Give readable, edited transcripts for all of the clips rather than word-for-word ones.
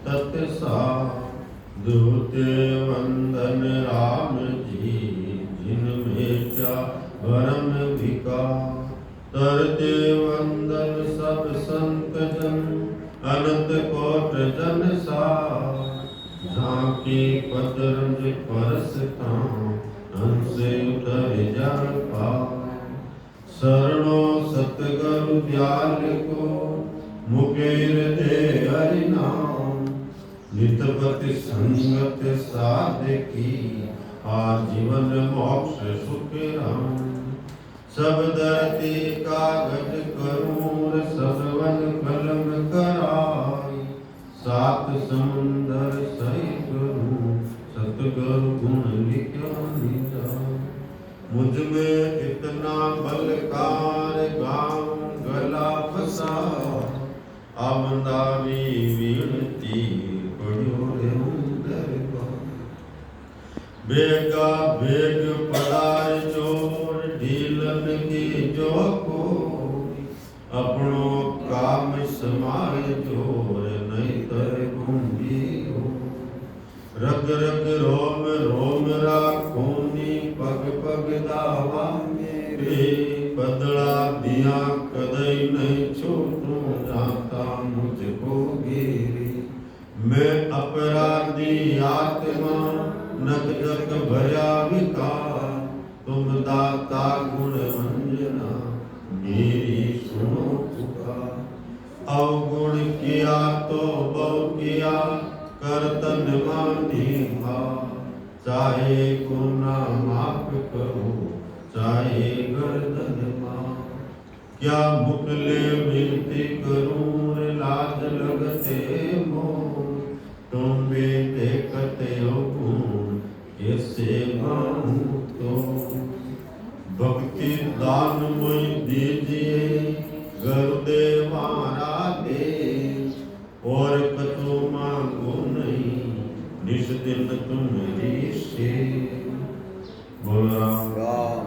तत्सा दूते वंदन राम जी, जिनमें क्या भरम विका। तरते वंदन सब संत जन, अनंत कोट जन सा। झांकी पतरंज परस हंस उतर जल पा। शरणो सतगुरु दयाल को, मुकेर दे हरि नाम। नितपति संगत साधकी, आजीवन मोक्ष सुख राम। सब धरती कागज करूर, सगवन कलम कराई। सात समुंदर सही करूं, सतगुरु गुण लिखि जाय। मुझ में इतना बलकार, गाऊं गला फसा। आमदानी विनती पढ़ो रे दरबार। बेगा बेग पड़ार चोर, ढीलन की जो को। अपनो काम समाय जोर, नहीं तर घूंगी हो। रग रग रोम रोम राखोनी, पग पग दावा मेरे। बदला दिया कदई नहीं छोटू, जाता मुझको घेरे। मैं अपराधी आत्मा, नक जग भया विकार। तुम दाता गुण वंजना, मेरी सुनो पुकार। अवगुण किया तो बहु किया, करतन मानी भाव। चाहे गुना माफ करो, चाहे गर्दन माफ। क्या मुकले विनती करूं, लाज लगते मोर। तुम भी देखते हो गुण, कैसे मानूं तो। भक्ति दान मुझ दीजिए, गुरुदेव आराधे। और कतो मांगो नहीं, निज दिन तुम्हारी से। बोलो राम।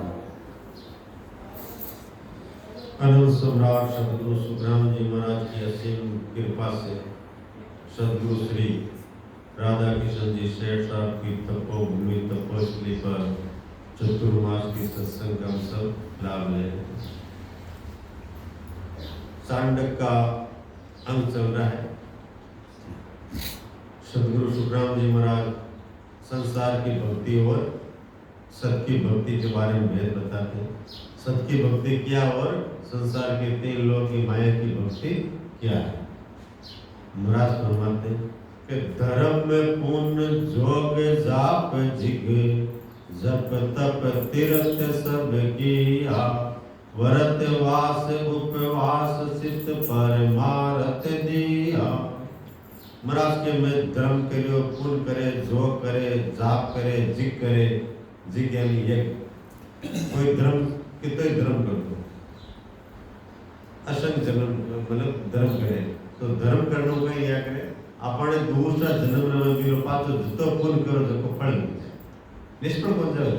अनंत सम्राट सदगुरु सुखराम जी महाराज की असीम कृपा से सदगुरु श्री राधा किशन जी सेठ साहब की तपोभूमि तपोस्थली पर चतुर्मास की सत्संग का हम सब लाभ ले। सांडक का अंग चल रहा है। सदगुरु सुखराम जी महाराज संसार की भक्ति और सत की भक्ति के बारे में भेद बताते हैं। सत की भक्ति क्या और संसार के 3 लोक की माया की भक्ति क्या है। महाराज फरमाते हैं कि धर्म में पुण्य जोग जाप जिग, जप तप तीर्थ सब किया। व्रत वास उपवास सित परमारथ दिया। महाराज के में धर्म करियो, पुण्य करे, जोग करे, जाप करे, जिग करे। जिग यानी यज्ञ। कोई धर्म कितने धर्म कर दो, असंग जन्म मतलब धर्म करे तो धर्म करने का क्या करे, अपने दूसरा जन्म में भी पाचो जितो पुण्य करो जको फल मिल जाए, निष्फल बन जाओ।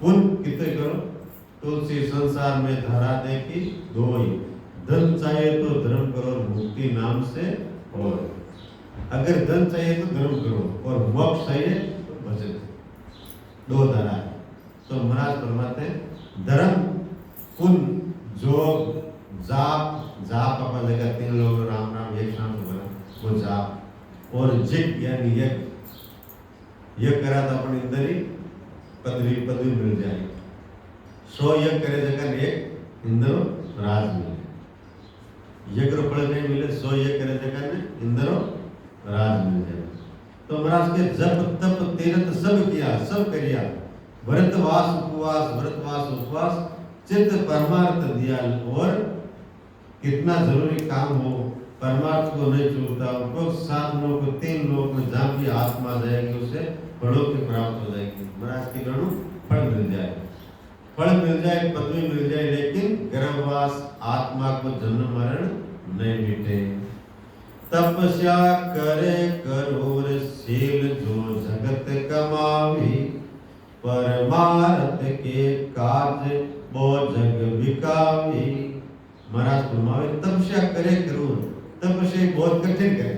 पुण्य कितने करो, तुलसी संसार में धारा देखी धोई। धन चाहिए तो धर्म करो, मुक्ति नाम से। और अगर धन चाहिए तो धर्म करो, और मोक्ष चाहिए तो भजन। 2 धारा है। तो महाराज फरमाते हैं धर्म, पुण्य, जोग, जाप। जाप अपन जगह 3 लोग राम राम एक नाम से बना, वो जाप। और जिग यानी यज्ञ। यज्ञ करा तो अपन इंदर ही पदवी मिल जाएगी। 100 यज्ञ करे जगह एक इंदरो राज मिले। यज्ञ फल नहीं मिले, 100 यज्ञ करे जगह में इंदरो राज मिल जाए। तो महाराज के जप तप तीर्थ सब किया, सब करिया। व्रतवास उपवास, व्रतवास उपवास, चित्त परमार्थ दिया। और कितना जरूरी काम हो, परमार्थ को नहीं छूटता। उनको 7 लोग 3 लोग में जहाँ भी आत्मा जाएगी उसे फलों की प्राप्त हो जाएगी। महाराज की गणु फल मिल जाए, फल मिल जाए, पदवी मिल जाए, लेकिन गर्भवास आत्मा को जन्म मरण नहीं मिटे। तपस्या करे करोर शील, जो जगत कमावी। परमार्थ के काज वो जग बिकावी। महाराज फरमावे तपस्या करे करोर। तपस्या बहुत कठिन करे,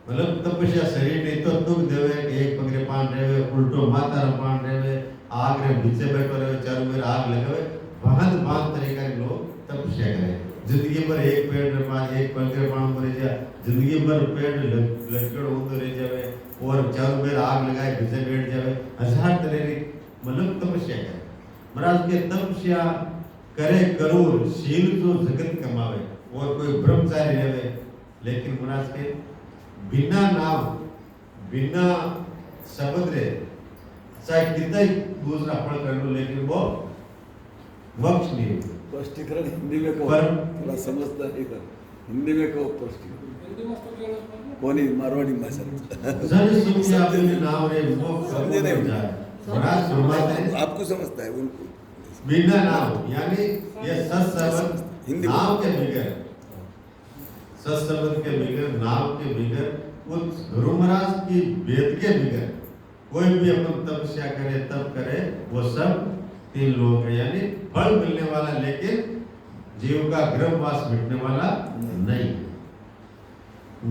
मतलब तपस्या शरीर नहीं तो दुख देवे कि एक पगरे पान रहे उल्टो माता रे पान रहे आग रे बीचे बैठो रहे चारों मेरे आग लगावे बहुत बात तरीका के लोग तपस्या करे जिंदगी भर एक पेड़ रे पान एक पगरे पान मरे जा जिंदगी भर पेड़ लटकड़ होते रह जावे और चारों मेरे आग लगाए बीचे बैठ जावे हजार तरह की मतलब तपस्या करे महाराज के तपस्या करे करूर शील जो जगत कमावे और कोई ब्रह्मचारी रहे लेकिन महाराज के बिना नाम बिना शब्द रे चाहे कितना ही दूसरा फल कर लो लेकिन वो मोक्ष नहीं होगा स्पष्टीकरण हिंदी में कहो थोड़ा समझता है कर हिंदी में कहो स्पष्टीकरण कोनी मारवाड़ी भाषा जन सुनिए अपने नाम रे मोक्ष समझे नहीं जाए महाराज सुनवाते हैं आपको समझता है उनको बिना नाम यानी ये सत्संग हिंदी नाम के बगैर सत्संग के बगैर नाम के बगैर वो गुरु महाराज की वेद के बगैर कोई भी अपन तपस्या करे तब करे वो सब तीन लोग है यानी फल मिलने वाला लेकिन जीव का गर्भवास मिटने वाला नहीं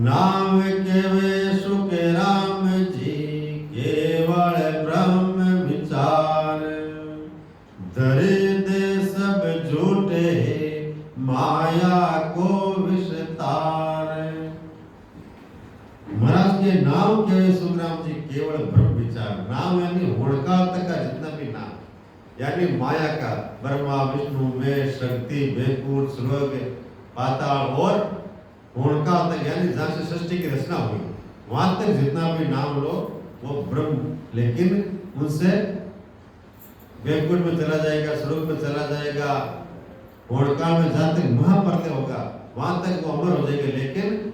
नाम केवे सुख राम जी केवल ब्रह्म विचार धरे दे सब झूठे माया को विस्तार महाराज के नाम के सुखराम जी केवल ब्रह्म विचार नाम यानी होड़काल तक का जितना भी नाम यानी माया का ब्रह्मा विष्णु में शक्ति बैकुंठ स्वर्ग पाताल और होड़काल तक यानी जहाँ से सृष्टि की रचना हुई वहां तक जितना भी नाम लो वो ब्रह्म लेकिन उनसे बैकुंठ में चला जाएगा स्वर्ग में चला जाएगा होड़काल में जहाँ तक महापर्दय होगा वहां तक वो अमर हो जाएगा लेकिन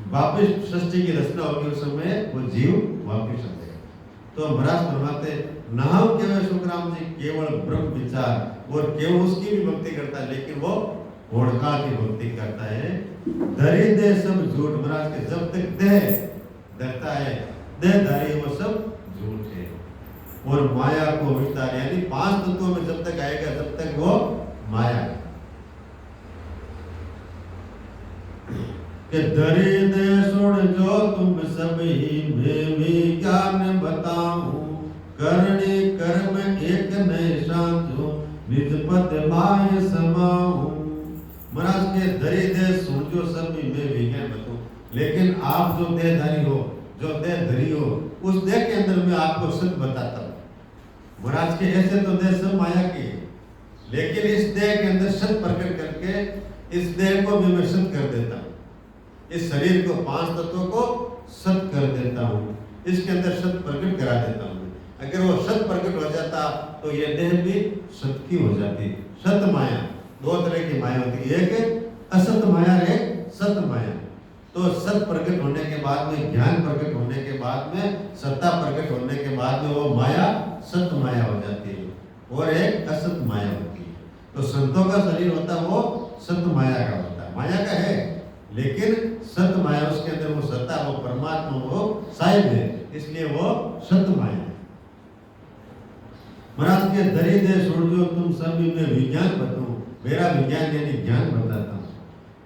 वापिस सृष्टि की रचना होगी उस समय वो जीव वापिस आ जाएगा तो महाराज फरमाते नाम केवल सुखराम जी केवल ब्रह्म विचार और केवल उसकी भी भक्ति करता है लेकिन वो होड़काल की भक्ति करता है धरी दे सब झूठ महाराज के जब तक देह धरता है देहधारी वो सब झूठ है और माया को विस्तार यानी पांच तत्वों में जब तक आएगा तब तक वो माया कि धरे दे सुन जो तुम सभी में भी ज्ञान बताऊं करने कर्म एक नए शांतो निज पद माय समाऊं महाराज के धरे दे सुन जो सभी में भी ज्ञान बताऊं लेकिन आप जो देहधारी हो जो देहधारी हो उस देह के अंदर मैं आपको सत्य बताता हूं महाराज के ऐसे तो देह सब माया के लेकिन इस देह के अंदर सत्य प्रकट करके इस देह को भी मैं सत्य कर देता हूं इस शरीर को पांच तत्वों को सत्य कर देता हूं इसके अंदर सत्य प्रकट करा देता हूं अगर वो सत्य प्रकट हो जाता तो ये देह भी सत्य की हो जाती सत्य माया दो तरह की माया होती है एक असत माया और एक सत्य माया तो सत्य प्रकट होने के बाद में ज्ञान प्रकट होने के बाद में सत्ता प्रकट होने के बाद में वो माया सत्य माया हो जाती है और एक असत माया होती है तो संतों का शरीर होता है वो सत्य माया का होता है माया का है लेकिन सत्य माया उसके अंदर वो सत्ता वो परमात्मा वो साहिब है इसलिए वो सत्य माया है महाराज के धरे दे छोड़ जो तुम सभी में विज्ञान बताऊं मेरा विज्ञान यानी ज्ञान बताता हूं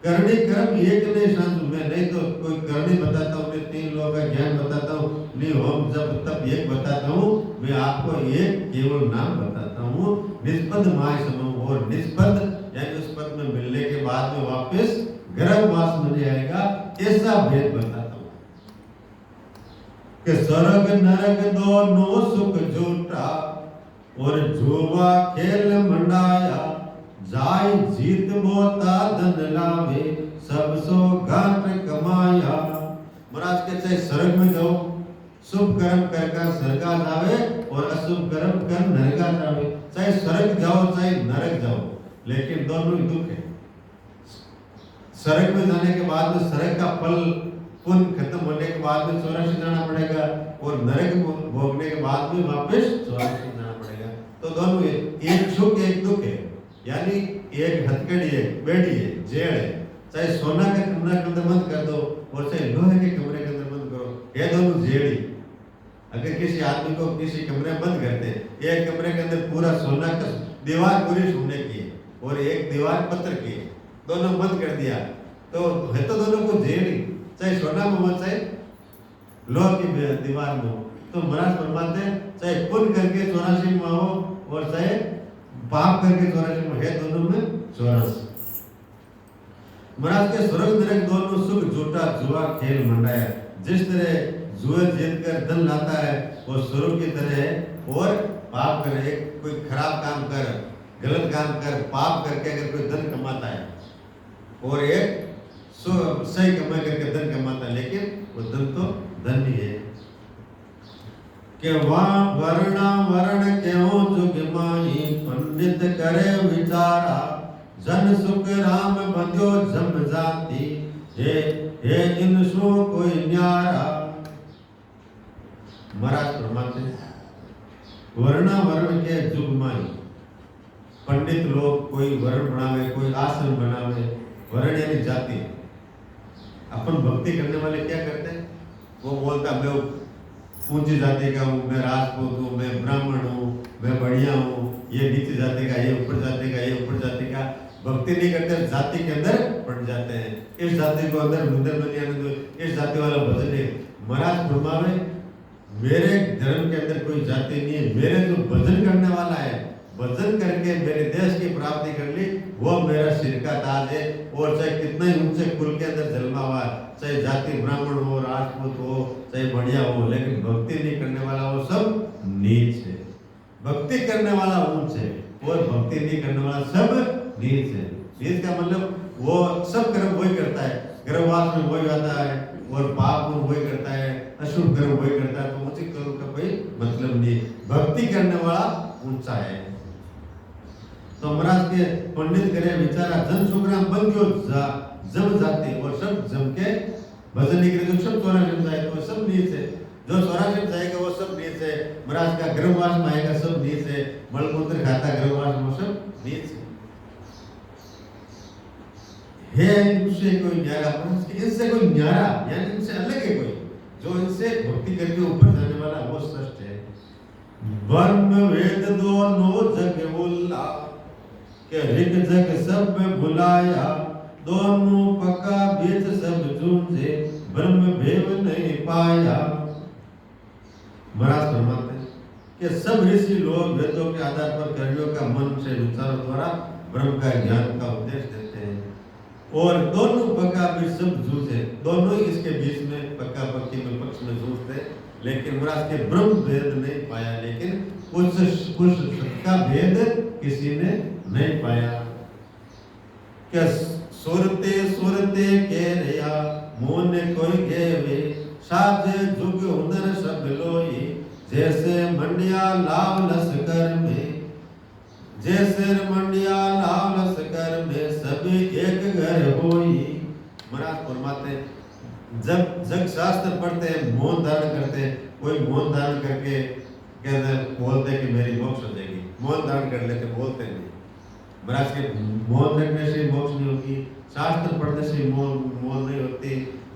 करनी कर्म एक नहीं शांत मैं नहीं तो कोई करनी बताता हूं मैं तीन लोगों का ज्ञान बताता हूं नहीं हम जब तब एक बताता हूं मैं आपको एक केवल नाम बताता हूं निष्पद माय समूह और निष्पद यानी उस पद में मिलने के बाद में वापस गर्भवास में आएगा ऐसा भेद बताता हूं कि स्वर्ग नरक दोनों सुख झूठा और जुआ खेल मंडाया जाय जीत मोता धन लावे सब सो घाट कमाया महाराज के चाहे स्वर्ग में जाओ शुभ कर्म कर स्वर्गा जावे और अशुभ कर्म कर नरका जावे चाहे स्वर्ग जाओ चाहे नरक जाओ लेकिन दोनों ही दुख है स्वर्ग में जाने के बाद में स्वर्ग का फल पुण्य खत्म होने के बाद में 84 जाना पड़ेगा और नरक भोगने के बाद में वापस 84 जाना पड़ेगा तो दोनों एक सुख एक दुख है यानी एक हथकड़ी है बेड़ी है जेड़ है चाहे सोना का कमरा के अंदर बंद कर दो और चाहे लोहे के कमरे के अंदर बंद करो ये दोनों जेड़ी अगर किसी आदमी को किसी कमरे में बंद करते एक कमरे के अंदर पूरा सोना का दीवार पूरी सोने की है और एक दीवार पत्थर की है दोनों बंद कर दिया तो है तो दोनों को जेल ही चाहे सोना में हो चाहे लोह की दीवार में हो। तो महाराज फरमाते हैं चाहे पुण्य करके 84 में हो और चाहे पाप करके 84 में है, दोनों में 84। महाराज के स्वर्ग नरक दोनों सुख झूठा जुआ खेल मंडाया। जिस तरह जुए जीत कर धन लाता है वो स्वर्ग की तरह है, और पाप करे, कोई खराब काम कर, गलत काम कर, पाप करके अगर कोई धन कमाता है और एक सही कमाई करके धन कमाता है, लेकिन वो धन तो धन ही है। के वर्णा वर्ण क्यों जुग माही पंडित करे विचारा। जन सुख राम बंध्यो जम जाती हे इनसो कोई न्यारा। महाराज फरमाते वर्णा वर्ण के जुग माही, पंडित लोग कोई वर्ण बनावे, कोई आश्रम बनावे। वर्ण यानी जाति। अपन भक्ति करने वाले क्या करते हैं, वो बोलता मैं ऊंची जाति का हूँ, मैं राजपूत हूँ, मैं ब्राह्मण हूँ, मैं बढ़िया हूँ, ये नीचे जाति का, ये ऊपर जाति का, ये ऊपर जाति का। भक्ति नहीं करते, जाति के अंदर पड़ जाते हैं। इस जाति को अंदर मंदिर में नहीं आने दो, इस जाति वाला भजन है। महाराज फरमावे मेरे धर्म के अंदर कोई जाति नहीं है, मेरे जो भजन करने वाला है, भजन करके मेरे देश की प्राप्ति कर ली, वो मेरा सिर का ताज है। और चाहे कितना ही ऊंचे कुल के अंदर जन्मा हुआ, चाहे जाति ब्राह्मण हो, राजपूत हो, चाहे बढ़िया हो, लेकिन भक्ति नहीं करने वाला वो सब नीच है। भक्ति करने वाला ऊंच है और भक्ति नहीं करने वाला सब नीच है। नीच का मतलब वो सब कर्म वही करता है, गर्भवास में वही आता है और पाप में वही करता है, अशुभ कर्म वही करता है, तो ऊंचे कर्म का कोई मतलब नहीं। भक्ति करने वाला ऊंचा है। तो महाराज के पंडित करे विचारा जन सुखराम बंध्यो जम जाते, और सब जम के भजन नहीं करे तो सब 84 जाए तो सब नीच है। जो 84 जाएगा वो सब नीच है। महाराज का गर्भवास में आएगा सब नीच है। मलमूत्र खाता गर्भवास में सब नीच है। इनसे कोई न्यारा, इनसे कोई न्यारा यानी इनसे अलग है कोई, जो इनसे भक्ति करके ऊपर जाने वाला वो श्रेष्ठ है। ब्रह्म वेद दोनों जग बोला के ऋग जग सब भुलाया। दोनों पका बीच सब जूझे ब्रह्म भेद नहीं पाया। महाराज फरमाते हैं कि सब ऋषि लोग वेदों के आधार पर कर्मियों का मन से विचारों द्वारा ब्रह्म का ज्ञान का उपदेश देते हैं। और दोनों पक्का बीच सब जूझे, दोनों इसके बीच में पक्का पक्की में पक्ष में जूझते, लेकिन महाराज के ब्रह्म भेद नहीं पाया। लेकिन कुछ का भेद किसी ने नहीं पाया। क्या सुरते सुरते कह रहा मोन कोई गेवे। साजे जुग हुनर सब लोई जैसे मंडिया लाव लश्कर में। जैसे मंडिया लाव लश्कर में सभी एक घर होई। महाराज फरमाते जब जग शास्त्र पढ़ते हैं, मौन धारण करते हैं, कोई मौन धारण करके कहते बोलते कि मेरी मोक्ष हो जाएगी, मौन धारण कर लेते, बोलते नहीं। महाराज के मौन रखने से मोक्ष नहीं होती, शास्त्र पढ़ने से मौन नहीं होती,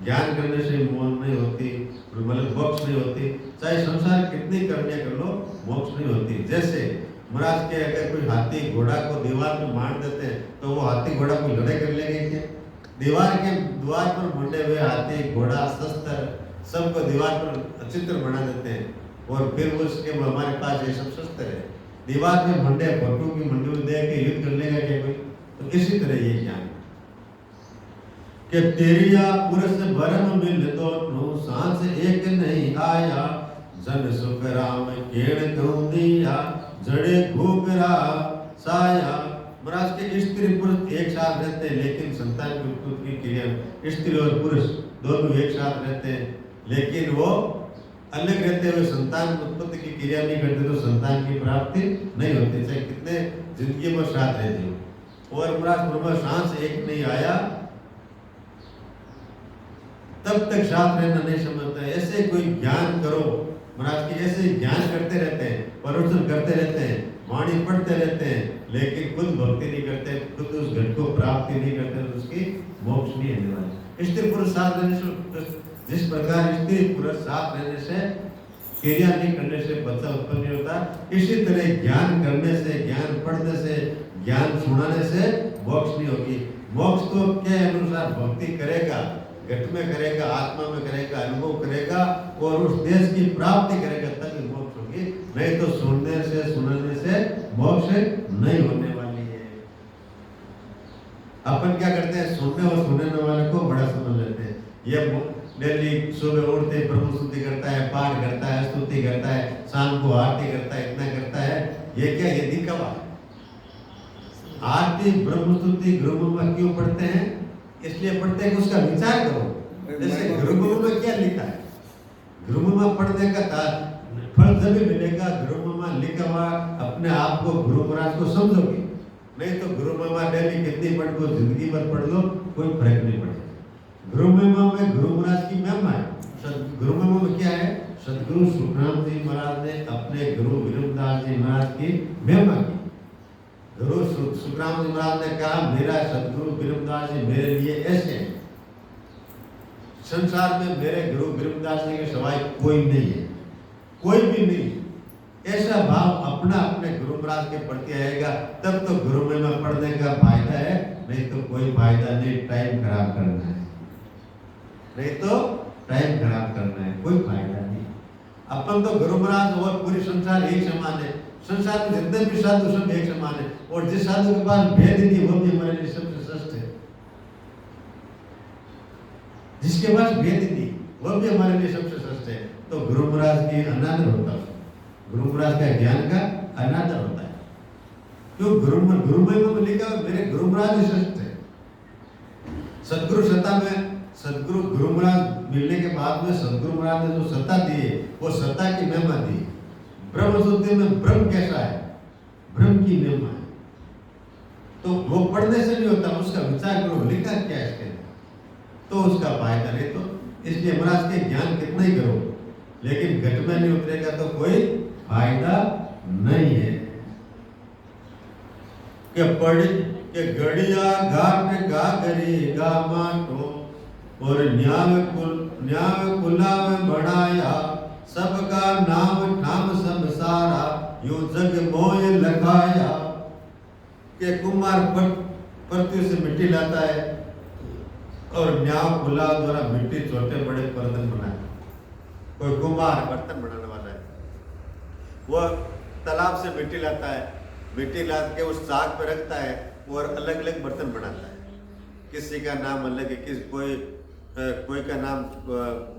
ज्ञान करने से मौन नहीं होती, मतलब मोक्ष नहीं होती। चाहे संसार कितनी कर्में कर लो, मोक्ष नहीं होती। जैसे महाराज के अगर कोई हाथी घोड़ा को दीवार में मार देते हैं तो वो हाथी घोड़ा कोई लड़ाई कर लेंगे क्या? दीवार के द्वार पर मंडे हुए हाथी घोड़ा शस्त्र सबको दीवार पर चित्र बना देते हैं, और फिर उसके हमारे पास ये सब शस्त्र है। दीवार में मंडे भट्टू की मंडी में दे के युद्ध कर लेगा क्या कोई? तो इसी तरह ये ज्ञान कि तेरिया पुरुष भरम मिल दोनों सांस एक नहीं आया। जन सुख राम केड़ कहूं दिया जड़े घूगरा साया। महाराज के स्त्री पुरुष एक साथ रहते हैं, लेकिन संतान की उत्पत्ति की क्रिया स्त्री और पुरुष दोनों एक साथ रहते हैं, लेकिन वो अलग रहते हुए संतान उत्पत्ति की क्रिया नहीं करते तो संतान की प्राप्ति नहीं होती, चाहे कितने जिंदगी में साथ रहते हो। और महाराज ब्रह्म सांस एक नहीं आया तब तक साथ रहना नहीं समझता। ऐसे कोई ज्ञान करो, महाराज के ऐसे ज्ञान करते रहते हैं, प्रवचन करते रहते हैं, वाणी पढ़ते रहते हैं, लेकिन खुद भक्ति नहीं करते, खुद उस घट को प्राप्ति नहीं करते, तो उसकी मोक्ष नहीं होने वाली। स्त्री पुरुष साथ रहने से, जिस प्रकार स्त्री पुरुष साथ रहने से क्रिया नहीं करने से बच्चा उत्पन्न नहीं होता, इसी तरह ज्ञान करने से, ज्ञान पढ़ने से, ज्ञान सुनाने से मोक्ष नहीं होगी। मोक्ष तो के अनुसार भक्ति करेगा, घट में करेगा, आत्मा में करेगा, अनुभव करेगा, और उस देश की प्राप्ति करेगा तभी मोक्ष होगी, नहीं तो सुनने से मोक्ष नहीं होने वाली है। अपन क्या करते हैं, सुनने और सुनने वाले को बड़ा समझ लेते हैं। ये डेली सुबह उठते प्रभु स्तुति करता है, पाठ करता है, स्तुति करता है, शाम को आरती करता है, इतना करता है, ये क्या, ये दिखावा। आरती ब्रह्म स्तुति गुरु में क्यों पढ़ते हैं? इसलिए पढ़ते हैं कि उसका विचार करो। जैसे गुरु में क्या लिखा है, गुरु में पढ़ने का फल जब मिलेगा, गुरु में लिखा हुआ अपने आप को गुरु महाराज को समझोगे, नहीं तो गुरु मामा डेली कितनी पढ़ को जिंदगी भर पढ़ लो, कोई फर्क नहीं पड़ेगा। गुरु महिमा में गुरु महाराज की महिमा है। गुरु महिमा में क्या है, सदगुरु सुखराम जी महाराज ने अपने गुरु विरमदास जी महाराज की महिमा की। गुरु सुखराम जी महाराज ने कहा, मेरा सदगुरु विरमदास जी मेरे लिए ऐसे हैं, संसार में मेरे गुरु विरमदास जी के सिवाय कोई नहीं है, कोई भी नहीं। ऐसा भाव अपना अपने गुरु महाराज के प्रति आएगा, तब तो गुरु महिमा पढ़ने का फायदा है, नहीं तो कोई फायदा नहीं। टाइम खराब करना है, नहीं तो टाइम खराब करना है, कोई फायदा नहीं। अपन तो गुरु महाराज और पूरी संसार एक समान है। संसार में जितने भी साधु सब एक समान है, और जिस साधु के पास भेद नहीं वो भी हमारे लिए सबसे श्रेष्ठ है। जिसके पास भेद नहीं वो भी हमारे लिए सबसे श्रेष्ठ है। तो गुरु महाराज की अनादर होता है, गुरु महाराज का ज्ञान का अनादर होता है। क्यों? गुरु महिमा में लिखा मेरे गुरु महाराज ही श्रेष्ठ है। सदगुरु सत्ता में, सदगुरु गुरु महाराज मिलने के बाद में सदगुरु महाराज ने जो सत्ता दी है, वो सत्ता की महिमा दी। ब्रह्म सूत्र में ब्रह्म कैसा है, ब्रह्म की महिमा है। तो वो पढ़ने से नहीं होता, उसका विचार करो, लिखा क्या है इसके अंदर, तो उसका फायदा नहीं। तो इसलिए महाराज के ज्ञान कितना ही करो, लेकिन घट में नहीं उतरेगा तो कोई फायदा नहीं है। के पढ़ के गड़िया घाट गागरी गा माटो, और न्याव कुला में बढ़ाया, सबका नाम ठाम सब सारा, यूं जग मोय लगाया। के कुमार पृथ्वी से मिट्टी लाता है, और न्याव कुला द्वारा मिट्टी छोटे बड़े बर्तन बनाए। कोई कुमार बर्तन बनाने वाला है, वो तालाब से मिट्टी लाता है, मिट्टी ला के उस साग पे रखता है, और अलग अलग बर्तन बनाता है। किसी का नाम अलग है, कोई का नाम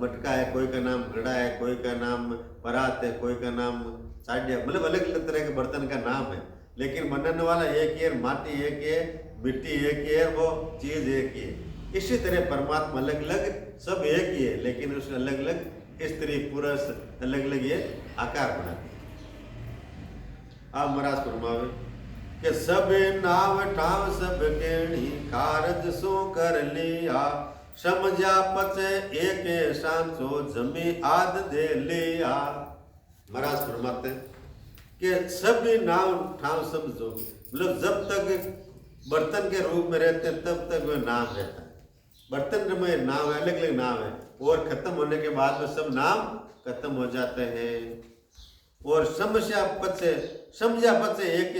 मटका है, कोई का नाम घड़ा है, कोई का नाम परात है, कोई का नाम साडिया, मतलब अलग अलग तरह के बर्तन का नाम है। लेकिन बनाने वाला एक ही है, माटी एक ही है, मिट्टी एक ही है, वो चीज एक ही है। इसी तरह परमात्मा अलग अलग सब एक ही है, लेकिन उसने अलग अलग स्त्री पुरुष अलग अलग ये आकार बनाते हैं। आप महाराज फरमावे कि सब नाव ठाव सब केणी, कारज सो कर लिया, समझा पचे एक सांचो, जमी आद दे लिया। महाराज फरमाते हैं कि सब नाव ठाव समझो, मतलब जब तक बर्तन के रूप में रहते हैं तब तक वह नाम रहता है। बर्तन में नाम है, अलग अलग नाम है, और खत्म होने के बाद में सब नाम खत्म हो जाते हैं। और समझा पचे एक